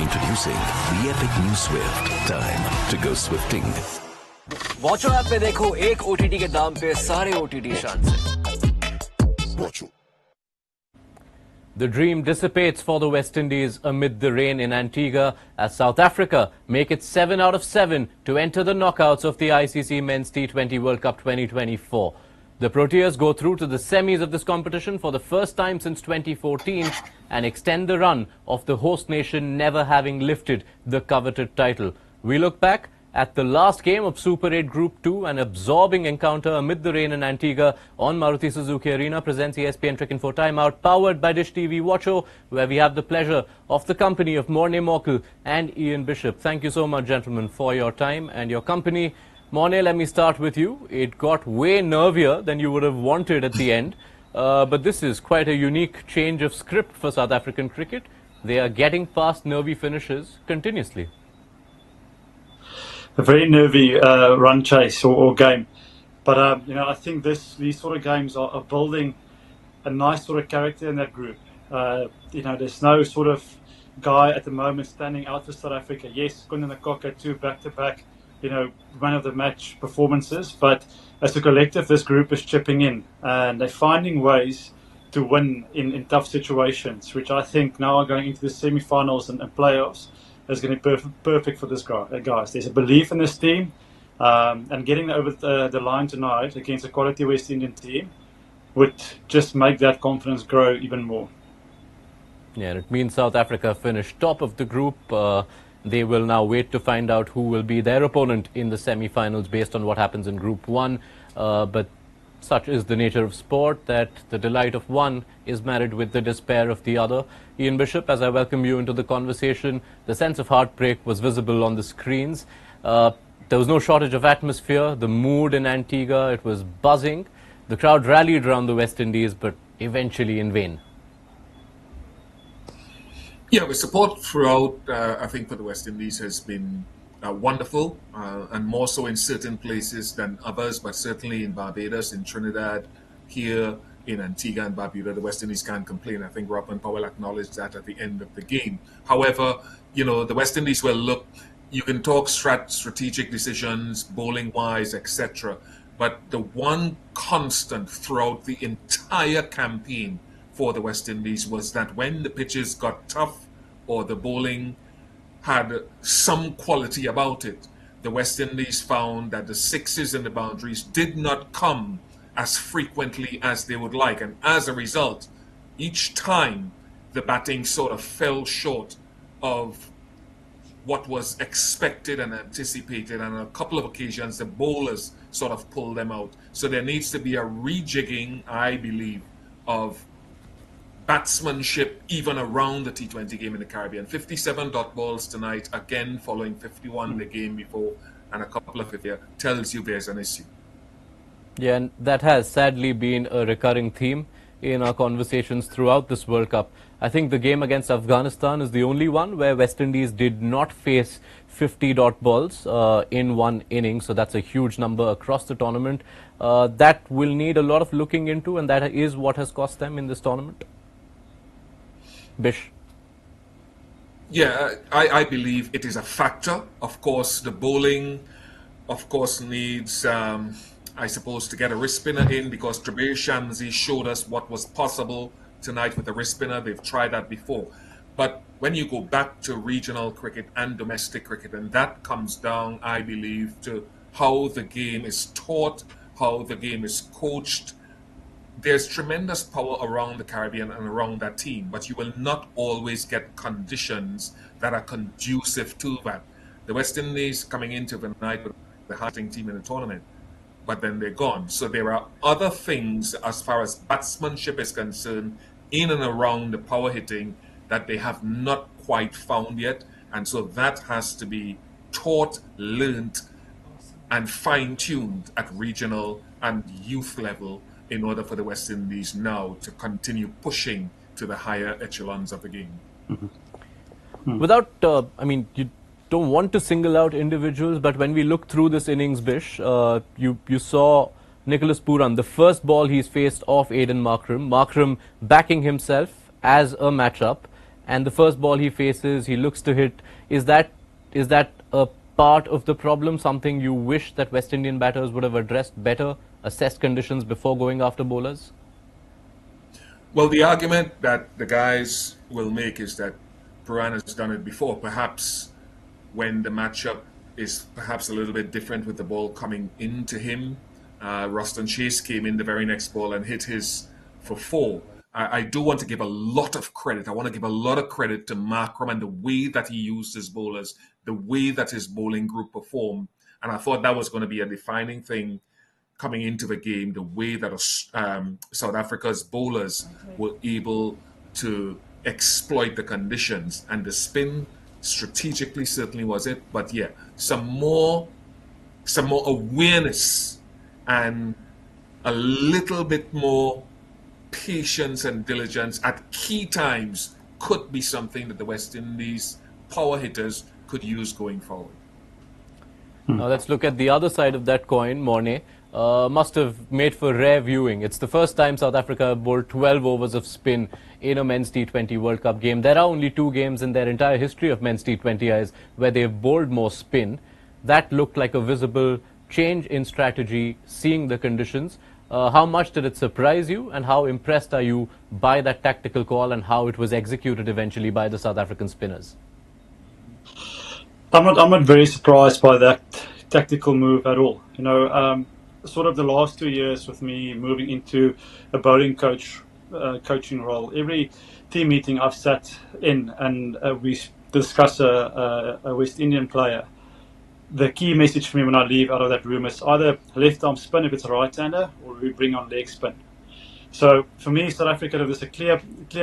Introducing the epic new Swift. Time to go swifting. Watcho app पे देखो एक OTT के दाम पे सारे ओटीटी शान से। The dream dissipates for the West Indies amid the rain in Antigua as South Africa make it 7 out of 7 to enter the knockouts of the ICC Men's T20 World Cup 2024. The Proteas go through to the semis of this competition for the first time since 2014 and extend the run of the host nation never having lifted the coveted title. We look back at the last game of Super 8 Group 2, an absorbing encounter amid the rain in Antigua on Maruti Suzuki Arena presents ESPNcricinfo Timeout, powered by Dish TV Watcho, where we have the pleasure of the company of Morne Morkel and Ian Bishop. Thank you so much, gentlemen, for your time and your company. Morne, let me start with you. It got way nervier than you would have wanted at the end, but this is quite a unique change of script for South African cricket. They are getting past nervy finishes continuously. A very nervy run chase or game, but I think these sort of games are building a nice sort of character in that group. There's no sort of guy at the moment standing out for South Africa. Yes, Kundan Nakoka, 2 back-to-back, one of the match performances, but as a collective, this group is chipping in and they're finding ways to win in tough situations, which I think now are going into the semi-finals and playoffs is going to be perfect for this guys. There's a belief in this team, and getting over the line tonight against a quality West Indian team would just make that confidence grow even more. Yeah, and it means South Africa finished top of the group. They will now wait to find out who will be their opponent in the semi-finals based on what happens in Group 1. But such is the nature of sport that the delight of one is married with the despair of the other. Ian Bishop, as I welcome you into the conversation, the sense of heartbreak was visible on the screens. There was no shortage of atmosphere. The mood in Antigua, it was buzzing. The crowd rallied around the West Indies, but eventually in vain. Yeah, the support throughout, I think, for the West Indies has been wonderful, and more so in certain places than others, but certainly in Barbados, in Trinidad, here in Antigua and Barbuda, the West Indies can't complain. I think Robin Powell acknowledged that at the end of the game. However, the West Indies will look, you can talk strategic decisions, bowling-wise, etc., but the one constant throughout the entire campaign for the West Indies was that when the pitches got tough or the bowling had some quality about it, the West Indies found that the sixes and the boundaries did not come as frequently as they would like. And as a result, each time the batting sort of fell short of what was expected and anticipated. And on a couple of occasions, the bowlers sort of pulled them out. So there needs to be a rejigging, I believe, of batsmanship even around the T20 game in the Caribbean. 57 dot balls tonight, again following 51 the game before, and a couple of it here tells you there's an issue. Yeah, and that has sadly been a recurring theme in our conversations throughout this World Cup. I think the game against Afghanistan is the only one where West Indies did not face 50 dot balls in one inning, so that's a huge number across the tournament. That will need a lot of looking into, and that is what has cost them in this tournament. Bish. Yeah, I believe it is a factor. Of course, the bowling, needs, I suppose, to get a wrist spinner in, because Trabir Shamsi showed us what was possible tonight with a wrist spinner. They've tried that before. But when you go back to regional cricket and domestic cricket, and that comes down, I believe, to how the game is taught, how the game is coached. There's tremendous power around the Caribbean and around that team, but you will not always get conditions that are conducive to that. The West Indies coming into the night with the hardest team in the tournament, but then they're gone. So there are other things as far as batsmanship is concerned in and around the power hitting that they have not quite found yet. And so that has to be taught, learned, and fine-tuned at regional and youth level in order for the West Indies now to continue pushing to the higher echelons of the game. Without, you don't want to single out individuals, but when we look through this innings, Bish, you saw Nicholas Pooran, the first ball he's faced off Aiden Markram backing himself as a matchup, and the first ball he faces, he looks to hit. Is that a part of the problem, something you wish that West Indian batters would have addressed better, assessed conditions before going after bowlers? Well, the argument that the guys will make is that Puran has done it before. Perhaps when the matchup is perhaps a little bit different with the ball coming into him. Ruston Chase came in the very next ball and hit his for 4. I do want to give a lot of credit. I want to give a lot of credit to Markram and the way that he used his bowlers, the way that his bowling group performed. And I thought that was going to be a defining thing coming into the game, the way that South Africa's bowlers were able to exploit the conditions, and the spin strategically certainly was it. But yeah, some more awareness and a little bit more patience and diligence at key times could be something that the West Indies power hitters could use going forward. Now let's look at the other side of that coin. Morne must have made for rare viewing. It's the first time South Africa bowled 12 overs of spin in a men's T20 World Cup game. There are only 2 games in their entire history of men's T20Is where they've bowled more spin. That looked like a visible change in strategy, seeing the conditions. How much did it surprise you, and how impressed are you by that tactical call and how it was executed eventually by the South African spinners? I'm not very surprised by that tactical move at all. Sort of the last 2 years with me moving into a bowling coaching role, every team meeting I've sat in and we discuss a West Indian player. The key message for me when I leave out of that room is either left arm spin if it's a right-hander, or we bring on leg spin. So for me, South Africa, there's a clear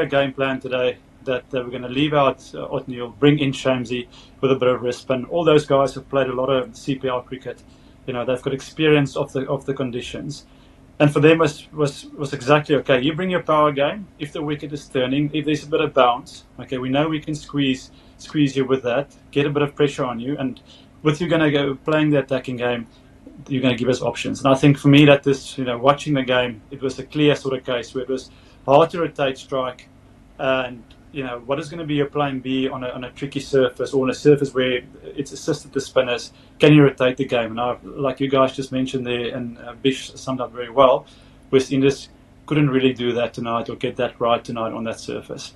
game plan today that we're going to leave out Otniel, bring in Shamsi with a bit of wrist spin. All those guys have played a lot of CPL cricket. They've got experience of the conditions, and for them was exactly okay. You bring your power game. If the wicket is turning, if there's a bit of bounce, okay, we know we can squeeze you with that, get a bit of pressure on you, and with you going to go playing the attacking game, you're going to give us options. And I think for me that this, watching the game, it was a clear sort of case where it was hard to rotate strike, and what is going to be your plan B on a tricky surface, or on a surface where it's assisted the spinners? Can you rotate the game? And like you guys just mentioned there, and Bish summed up very well, West Indies couldn't really do that tonight or get that right tonight on that surface.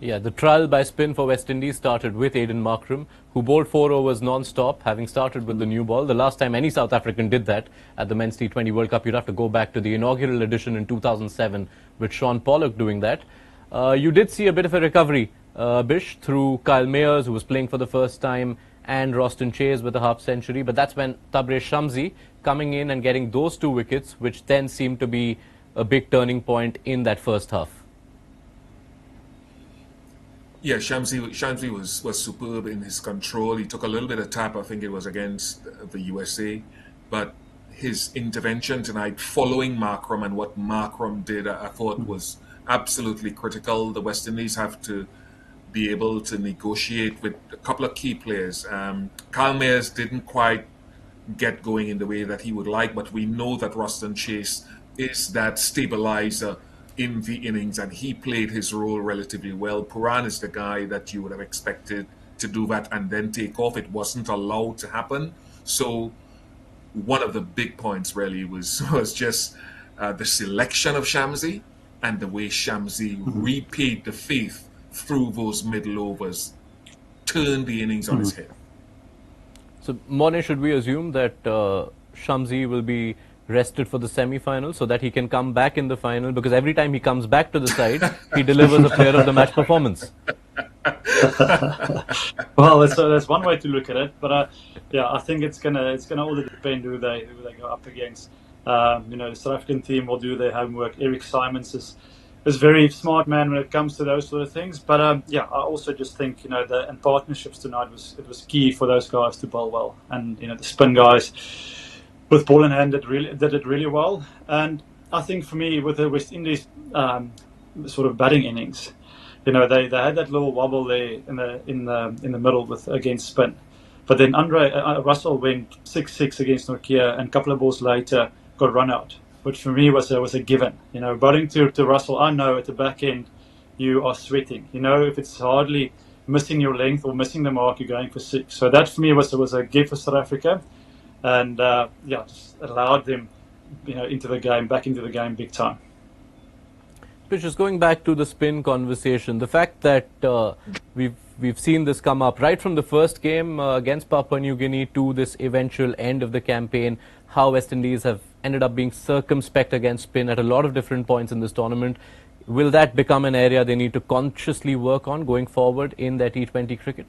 Yeah, the trial by spin for West Indies started with Aiden Markram, who bowled 4 overs non-stop, having started with the new ball. The last time any South African did that at the Men's T20 World Cup, you'd have to go back to the inaugural edition in 2007 with Sean Pollock doing that. You did see a bit of a recovery, Bish, through Kyle Mayers, who was playing for the first time, and Ruston Chase with a half century. But that's when Tabraiz Shamsi coming in and getting those 2 wickets, which then seemed to be a big turning point in that first half. Yeah, Shamsi was superb in his control. He took a little bit of tap, I think it was against the USA, but his intervention tonight, following Markram and what Markram did, I thought was absolutely critical. The West Indies have to be able to negotiate with a couple of key players. Kyle Mayers didn't quite get going in the way that he would like, but we know that Ruston Chase is that stabilizer in the innings, and he played his role relatively well. Puran is the guy that you would have expected to do that and then take off. It wasn't allowed to happen. So one of the big points really was just the selection of Shamsi and the way Shamsi repaid the faith through those middle overs, turned the innings on his head. So, Morne, should we assume that Shamsi will be rested for the semi-final so that he can come back in the final? Because every time he comes back to the side, he delivers a player of the match performance. Well, that's one way to look at it, but I think it's gonna all depend who they go up against. The South African team will do their homework. Eric Simons is very smart man when it comes to those sort of things. But I also just think the partnerships tonight was key for those guys to bowl well, and the spin guys with ball in hand did it really well. And I think for me, with the West Indies sort of batting innings, they had that little wobble there in the middle against spin, but then Russell went 6-6 against Nokia, and a couple of balls later got run out, which for me was a given. Bowling to Russell, I know at the back end you are sweating. You know, if it's hardly missing your length or missing the mark, you're going for 6. So that for me was a gift for South Africa, and just allowed them, into the game, back into the game big time. But just going back to the spin conversation, the fact that we've seen this come up right from the first game against Papua New Guinea to this eventual end of the campaign, how West Indies have ended up being circumspect against spin at a lot of different points in this tournament. Will that become an area they need to consciously work on going forward in their T20 cricket?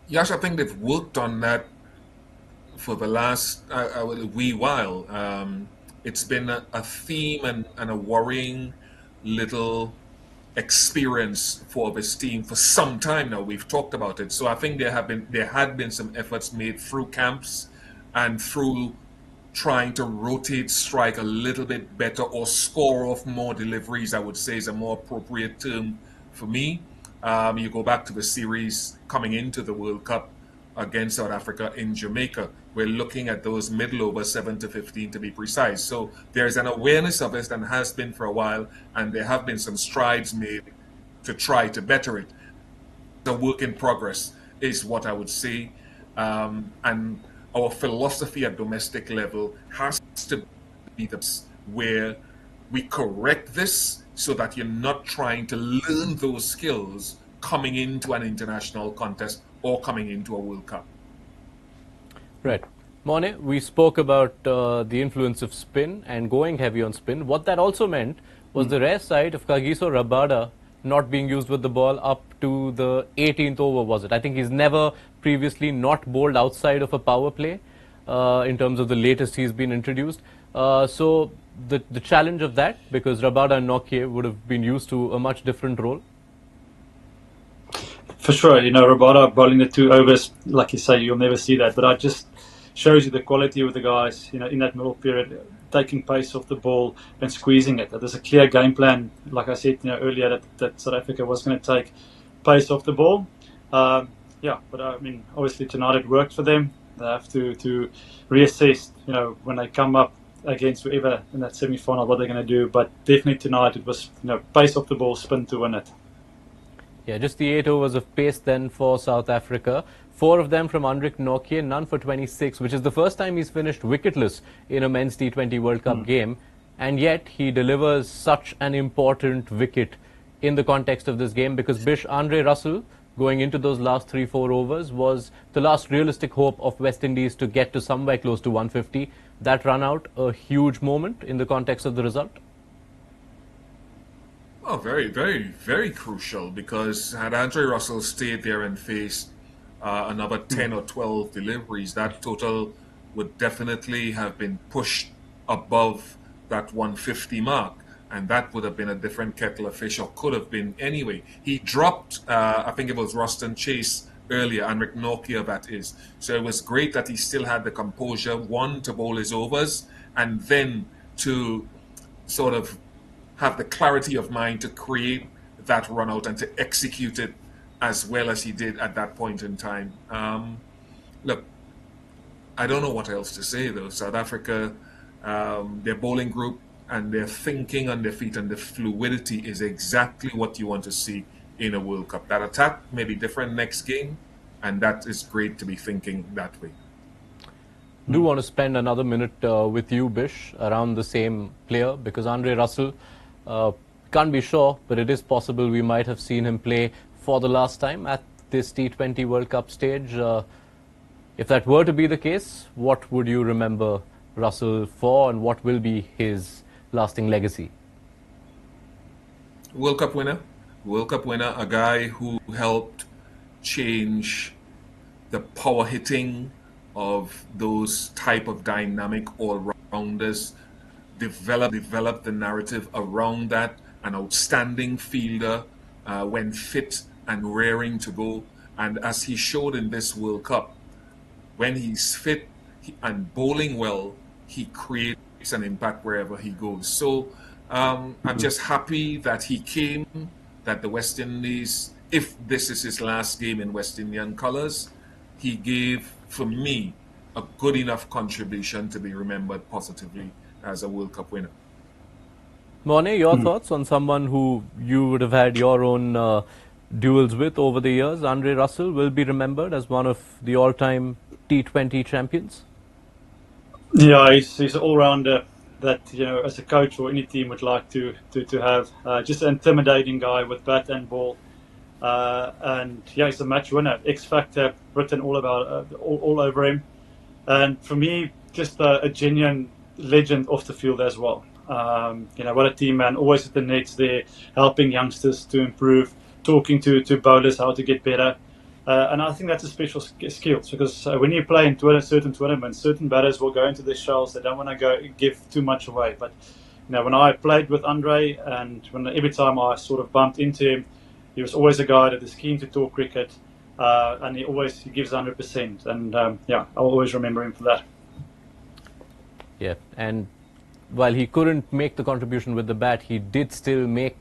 Yash, I think they've worked on that for the last wee while. It's been a theme and a worrying little experience for this team for some time now. We've talked about it. So I think there had been some efforts made through camps and through trying to rotate strike a little bit better or score off more deliveries, I would say, is a more appropriate term for me. You go back to the series coming into the World Cup against South Africa in Jamaica. We're looking at those middle over 7 to 15 to be precise. So there's an awareness of it and has been for a while, and there have been some strides made to try to better it. The work in progress is what I would say. And our philosophy at domestic level has to be this, where we correct this so that you're not trying to learn those skills coming into an international contest or coming into a World Cup. Right. Morne, we spoke about the influence of spin and going heavy on spin. What that also meant was the rare side of Kagiso Rabada not being used with the ball up to the 18th over, was it? I think he's never previously not bowled outside of a power play in terms of the latest he's been introduced. So the challenge of that, because Rabada and Nokia would have been used to a much different role. For sure, Rabada bowling the 2 overs, like you say, you'll never see that. But it just shows you the quality of the guys, in that middle period, taking pace off the ball and squeezing it. There's a clear game plan, like I said earlier, that South Africa was going to take pace off the ball. But I mean, obviously tonight it worked for them. They have to reassess, when they come up against whoever in that semi-final, what they're going to do. But definitely tonight it was, pace off the ball, spin to win it. Yeah, just the 8 overs of pace then for South Africa. 4 of them from Anrich Nortje, none for 26, which is the first time he's finished wicketless in a men's T20 World Cup game. And yet he delivers such an important wicket in the context of this game, because Bish, Andre Russell, going into those last 3-4 overs, was the last realistic hope of West Indies to get to somewhere close to 150. That run out, a huge moment in the context of the result. Oh, very, very, very crucial, because had Andre Russell stayed there and faced another 10 or 12 deliveries, that total would definitely have been pushed above that 150 mark, and that would have been a different kettle of fish, or could have been anyway. He dropped, I think it was Ruston Chase earlier, Anrich Nortje that is. So it was great that he still had the composure, one, to bowl his overs, and then to sort of have the clarity of mind to create that run out and to execute it as well as he did at that point in time. Look, I don't know what else to say though. South Africa, their bowling group and their thinking on their feet and the fluidity is exactly what you want to see in a World Cup. That attack may be different next game, and that is great to be thinking that way. Do want to spend another minute with you, Bish, around the same player, because Andre Russell, can't be sure, but it is possible we might have seen him play for the last time at this T20 World Cup stage. If that were to be the case, what would you remember Russell for, and what will be his lasting legacy? World Cup winner, a guy who helped change the power hitting of those type of dynamic all-rounders, develop the narrative around that, an outstanding fielder when fit and raring to go. And as he showed in this World Cup, when he's fit and bowling well, he creates an impact wherever he goes. So I'm just happy that he came, that the West Indies, if this is his last game in West Indian colours, he gave, for me, a good enough contribution to be remembered positively as a World Cup winner. Morne, your thoughts on someone who you would have had your own duels with over the years? Andre Russell will be remembered as one of the all-time T20 champions. Yeah, he's an all-rounder that, as a coach or any team would like to have. Just an intimidating guy with bat and ball. And yeah, he's a match winner. X Factor written all about all over him. And for me, just a genuine legend off the field as well. What a team man, always at the nets there, helping youngsters to improve, talking to bowlers how to get better. And I think that's a special skill, because when you play in certain tournaments, certain batters will go into their shells. They don't want to give too much away. But when I played with Andre, and every time I sort of bumped into him, he was always a guy that is keen to talk cricket, and he gives 100%. And I'll always remember him for that. Yeah, and while he couldn't make the contribution with the bat, he did still make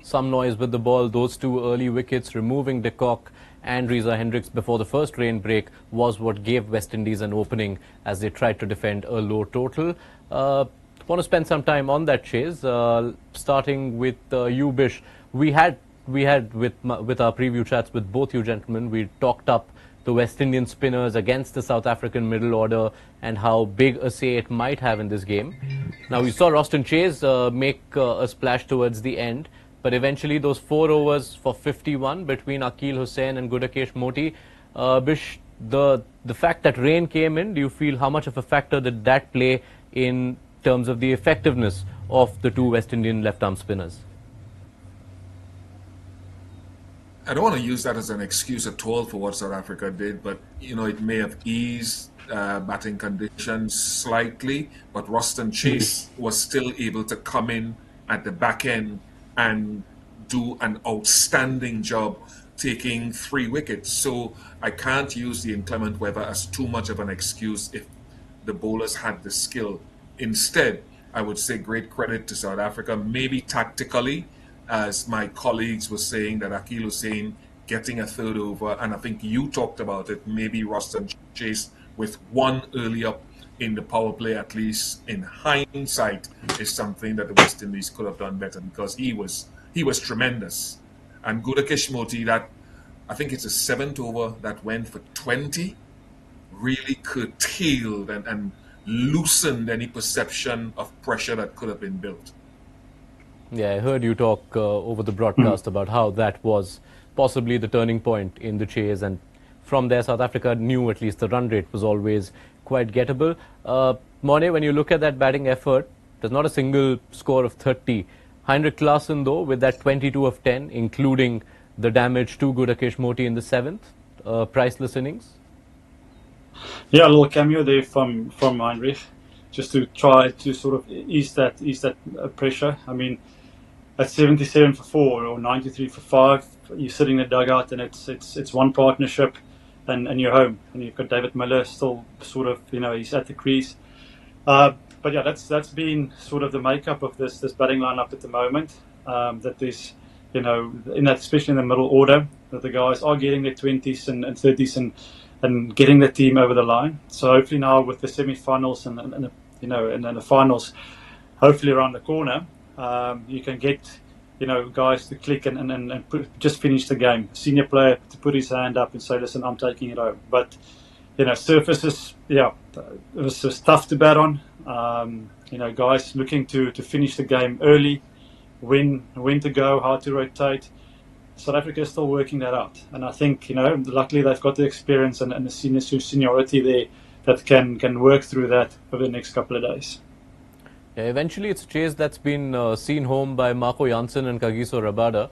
some noise with the ball. Those two early wickets, removing de Kock and Reza Hendricks before the first rain break, was what gave West Indies an opening as they tried to defend a low total. I want to spend some time on that chase, starting with you, Bish. We had with our preview chats with both you gentlemen, we talked up the West Indian spinners against the South African middle order and how big a say it might have in this game. Now, we saw Roston Chase make a splash towards the end, but eventually those 4 overs for 51 between Akil Hussain and Gudakesh Moti, Bish, the fact that rain came in, do you feel how much of a factor did that play in terms of the effectiveness of the two West Indian left-arm spinners? I don't want to use that as an excuse at all for what South Africa did, but it may have eased batting conditions slightly, but Roston Chase was still able to come in at the back end and do an outstanding job taking 3 wickets. So I can't use the inclement weather as too much of an excuse if the bowlers had the skill. Instead, I would say great credit to South Africa, maybe tactically, as my colleagues were saying, that Akil Hussain getting a 3rd over, and I think you talked about it, maybe Roston Chase with 1 early up in the power play, at least in hindsight, is something that the West Indies could have done better, because he was tremendous. And Gudakesh Moti, that I think it's a 7th over that went for 20, really curtailed and loosened any perception of pressure that could have been built. Yeah, I heard you talk over the broadcast about how that was possibly the turning point in the chase, and from there South Africa knew at least the run rate was always quite gettable. Morne, when you look at that batting effort, there's not a single score of 30. Heinrich Klaasen, though, with that 22 of 10, including the damage to Gudakesh Moti in the 7th, priceless innings. Yeah, a little cameo there from Heinrich, just to try to sort of ease that pressure. I mean, at 77 for 4 or 93 for 5, you're sitting in the dugout, and it's one partnership, and you're home, and you've got David Miller still sort of, he's at the crease. But yeah, that's been sort of the makeup of this batting lineup at the moment. That there's, especially in the middle order, that the guys are getting their 20s and 30s and getting the team over the line. So hopefully now with the semi-finals and the finals, hopefully around the corner, you can get guys to click and just finish the game. Senior player to put his hand up and say, listen, I'm taking it home. But surfaces, it was tough to bat on. Guys looking to finish the game early, when to go, how to rotate. South Africa is still working that out, and I think luckily they've got the experience and the seniority there that can work through that over the next couple of days. Yeah, eventually it's a chase that's been seen home by Marco Jansen and Kagiso Rabada,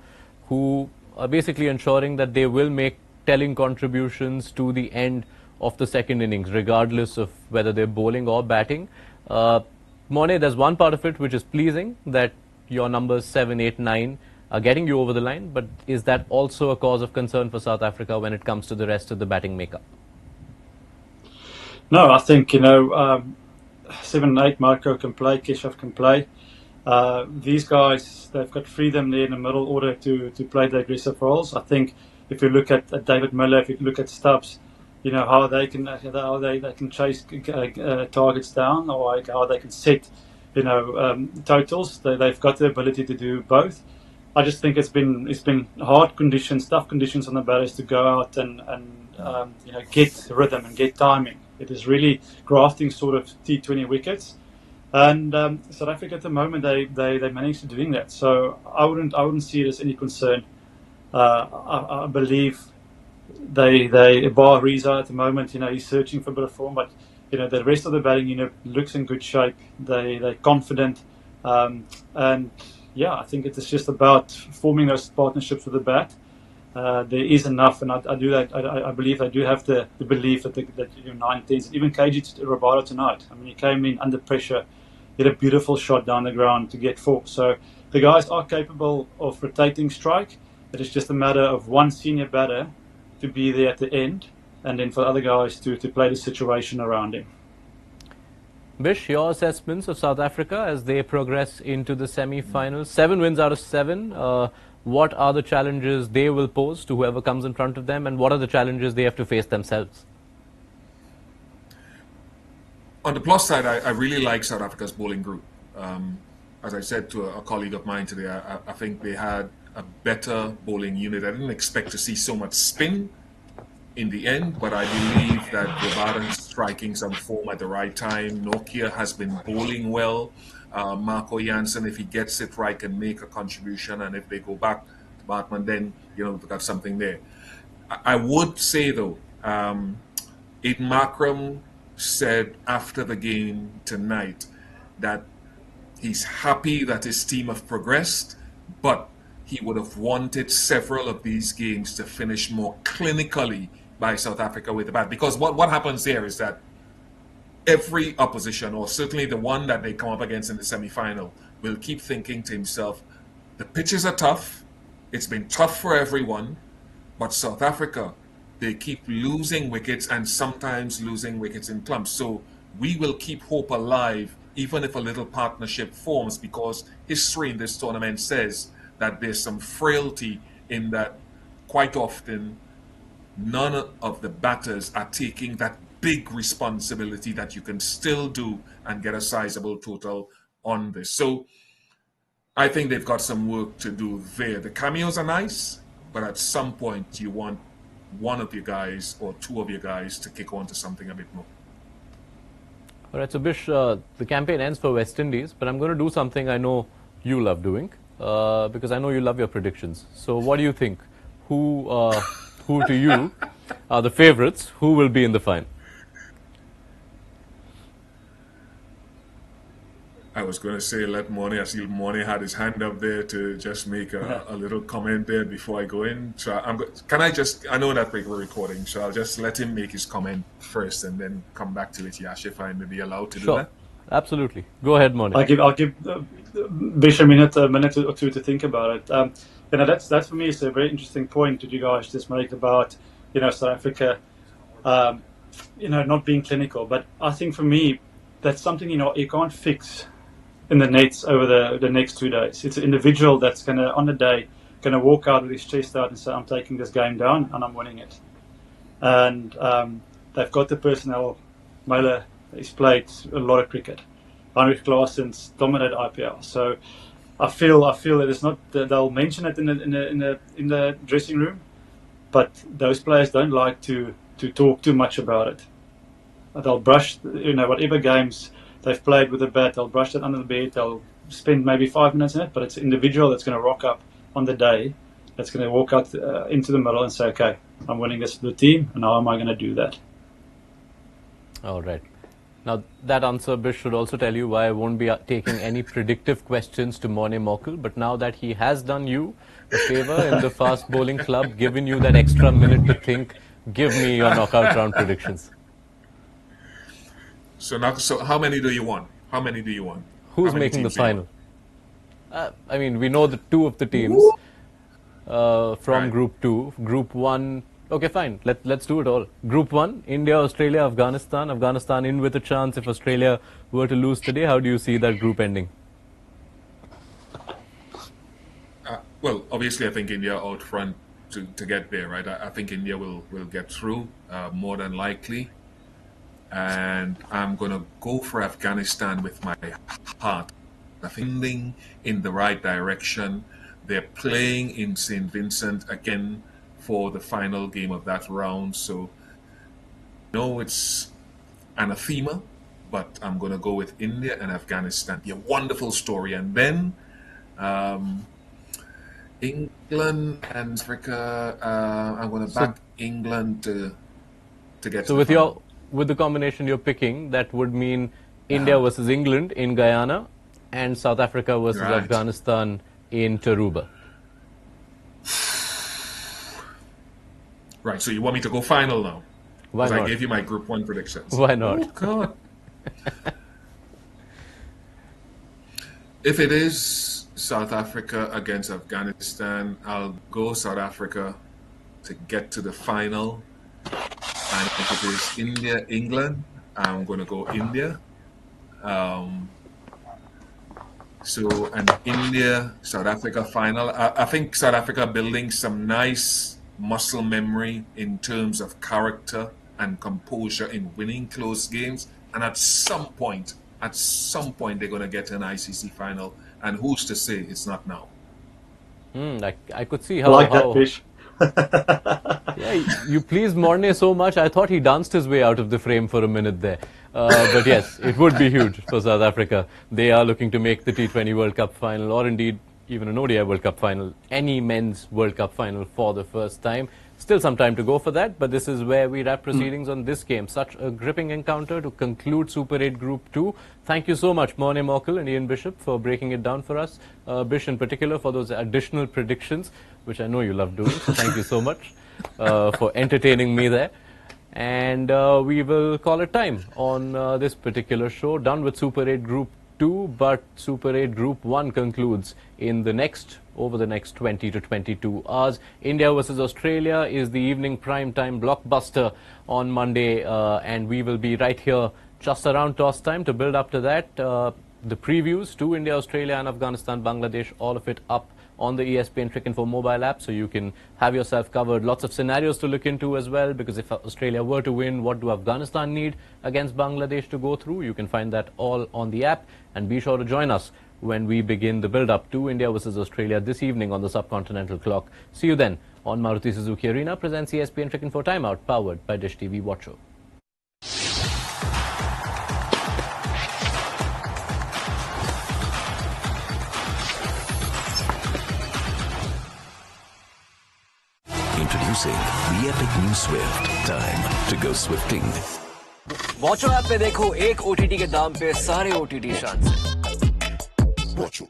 who are basically ensuring that they will make telling contributions to the end of the second innings, regardless of whether they're bowling or batting. Morne, there's one part of it which is pleasing, that your numbers 7, 8, 9 are getting you over the line, but is that also a cause of concern for South Africa when it comes to the rest of the batting makeup? No, I think 7 and 8, Marco can play, Keshav can play. These guys, they've got freedom there in the middle order to play the aggressive roles. I think if you look at David Miller, if you look at Stubbs, how they can chase targets down, or how they can set totals. They've got the ability to do both. I just think it's been hard conditions, tough conditions on the batters to go out and get rhythm and get timing. It is really grafting sort of T20 wickets, and South Africa at the moment they managed to doing that. So I wouldn't see it as any concern. I believe they bar Reza at the moment. He's searching for a bit of form, but the rest of the batting unit looks in good shape. They're confident, and yeah, I think it is just about forming those partnerships with the bat. There is enough, and I believe they do have the belief that 9-10s, even KG Rabada tonight. I mean, he came in under pressure, hit a beautiful shot down the ground to get 4. So the guys are capable of rotating strike. It is just a matter of one senior batter to be there at the end, and then for other guys to play the situation around him. Bish, your assessments of South Africa as they progress into the semi-finals. 7 wins out of 7. What are the challenges they will pose to whoever comes in front of them, and what are the challenges they have to face themselves? On the plus side, I really like South Africa's bowling group. As I said to a colleague of mine today, I think they had a better bowling unit. I didn't expect to see so much spin in the end, but I believe that Rabada's striking some form at the right time. Nokia has been bowling well. Marco Jansen, if he gets it right, can make a contribution, and if they go back to Batman, then we've got something there. I would say though, Aiden Markram said after the game tonight that he's happy that his team have progressed, but he would have wanted several of these games to finish more clinically by South Africa with the bat. Because what happens there is that every opposition, or certainly the one that they come up against in the semi-final, will keep thinking to himself, the pitches are tough, it's been tough for everyone, but South Africa, they keep losing wickets, and sometimes losing wickets in clumps. So we will keep hope alive, even if a little partnership forms, because history in this tournament says that there's some frailty in that quite often none of the batters are taking that big responsibility that you can still do and get a sizable total on this. So I think they've got some work to do there. The cameos are nice, but at some point you want one of your guys or two of your guys to kick on to something a bit more. All right, so Bish, the campaign ends for West Indies, but I'm going to do something I know you love doing, because I know you love your predictions. So what do you think? Who to you are the favourites? Who will be in the final? I was going to say let Mone. I see Mone had his hand up there to just make a little comment there before I go in. So I know that we're recording, so I'll just let him make his comment first and then come back to it, Yash, if I may be allowed to do that. Absolutely. Go ahead, Mone. I'll give Bish a minute or two to think about it. That's for me is a very interesting point that you guys just make about South Africa, not being clinical. But I think for me, that's something you can't fix in the nets over the next 2 days. It's an individual that's on the day gonna walk out with his chest out and say, I'm taking this game down and I'm winning it. And they've got the personnel. Mailer has played a lot of cricket. Heinrich Klaassen's dominated IPL. So I feel that it's not they'll mention it in the dressing room, but those players don't like to talk too much about it. They'll brush whatever games they've played with the bat, they'll brush it under the bed, they'll spend maybe 5 minutes in it, but it's an individual that's going to rock up on the day, that's going to walk out into the middle and say, okay, I'm winning this for the team, and how am I going to do that? All right. Now, that answer, Bish, should also tell you why I won't be taking any predictive questions to Mone Morkel, but now that he has done you a favour in the fast bowling club, given you that extra minute to think, give me your knockout round predictions. So how many do you want? Who's making the final? I mean, we know the 2 of the teams from right. Group 2. Group 1, okay, fine. Let's do it all. Group 1, India, Australia, Afghanistan. Afghanistan in with a chance if Australia were to lose today. How do you see that group ending? Well, obviously, I think India out front to get there, right? I think India will get through more than likely. and I'm going to go for Afghanistan with my heart. They're heading in the right direction. They're playing in St. Vincent again for the final game of that round. So, it's anathema, but I'm going to go with India and Afghanistan. Be a wonderful story. And then England and Africa, I'm going to back England to get So to with the final. with the combination you're picking, that would mean India versus England in Guyana and South Africa versus Right. Afghanistan in Taruba. Right, so you want me to go final now? Why Because I not? gave you my Group 1 predictions. Why not? Oh, God. If it is South Africa against Afghanistan, I'll go South Africa to get to the final. And if it is India, England, I'm going to go India. So an India, South Africa final. I think South Africa building some nice muscle memory in terms of character and composure in winning close games. And at some point, they're going to get to an ICC final. And who's to say it's not now? I could see I how. like that fish. Yeah, you pleased Mornay so much. I thought he danced his way out of the frame for a minute there. But yes, it would be huge for South Africa. They are looking to make the T20 World Cup final, or indeed even an ODI World Cup final, any men's World Cup final for the first time. Still some time to go for that, but this is where we wrap proceedings on this game. Such a gripping encounter to conclude Super 8 Group 2. Thank you so much, Mornay Morkel and Ian Bishop, for breaking it down for us. Bish in particular for those additional predictions, which I know you love doing. So thank you so much for entertaining me there. And we will call it time on this particular show. Done with Super 8 Group 2, but Super 8 Group 1 concludes in over the next 20 to 22 hours. India versus Australia is the evening prime time blockbuster on Monday, and we will be right here just around toss time to build up to that. The previews to India, Australia and Afghanistan, Bangladesh, all of it up on the ESPNcricinfo mobile app, so you can have yourself covered. Lots of scenarios to look into as well, because if Australia were to win, what do Afghanistan need against Bangladesh to go through? You can find that all on the app, and be sure to join us when we begin the build-up to India versus Australia this evening on the subcontinental clock. See you then on Maruti Suzuki Arena presents ESPNcricinfo Timeout, powered by Dish TV Watcho. Introducing the epic new Swift. Time to go swifting. Watcho app पे देखो एक OTT के दाम पे सारे OTT शान से। Watch